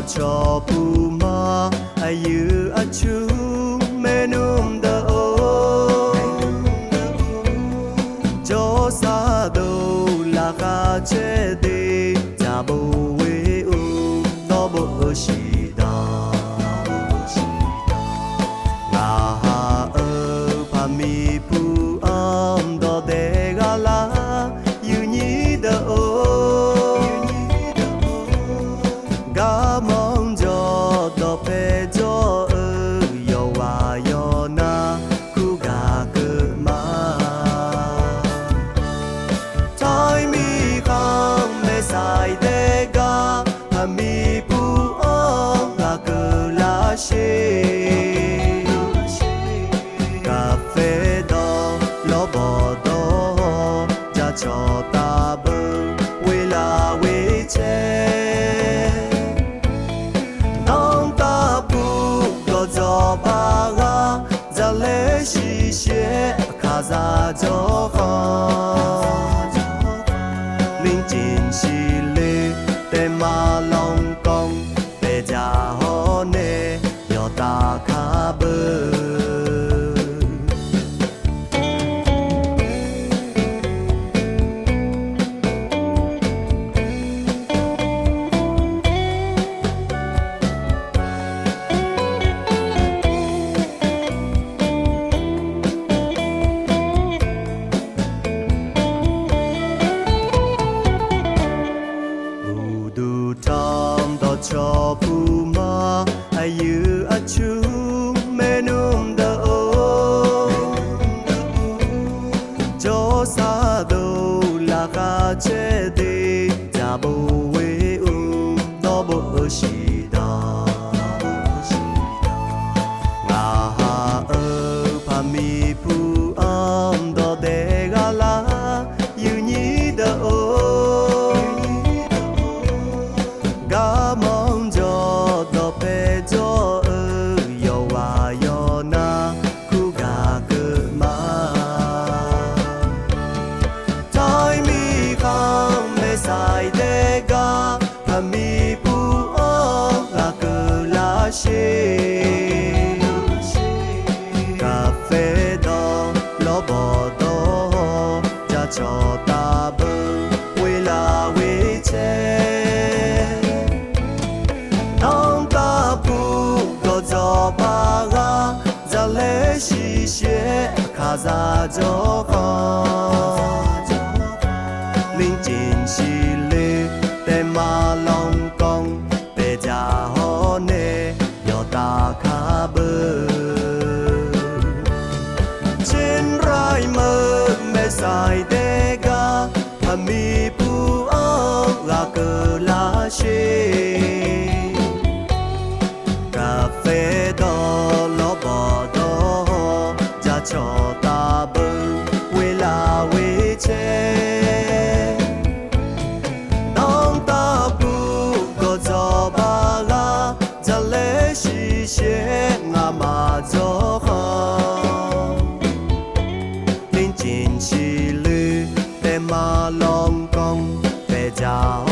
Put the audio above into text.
cho puma ayu achu menum da o cho sa do la ga che de ja bo we u no bo shi da nga ha pa mi pu am do de ga la yu ni da o ga mong cho do pe cho yo wa yo na ku ga ke ma tai mi khang me sai de ga ha mi pu o ga ke la she cà phê đó lo bò đó cha cho ta bơ quê la quê che cho ba ga za le shi xie kha za cho kha linh chín xi lê te ma long kong te ja ho ne yo ta kha bơ cho puma ayu achu menum da o cho sa do la ga che de ja bo we u do bo shi da nga ha pa mi pu am do de ga la yu ni da o ga mong cho do pe cho yo wa yo na ku ga ke ma tai mi khang me sai de ga ha mi pu o ga ke la she cà phê đó lo bò đó cha cho ta bơ quê la quê che cho ba ga za le shi xie kha za cho kha linh chín xi lê te ma long kong te ja ho ne yo ta kha bơ trên rai mơ me sai de ga ha mi pu o ga cơ la she cà phê đó lo bò đó cha cho ta bơ quê la quê che nong ta pu có cho ba ga cha lê shi xie nga ma cho kha linh chín xi lư te ma long kong te ja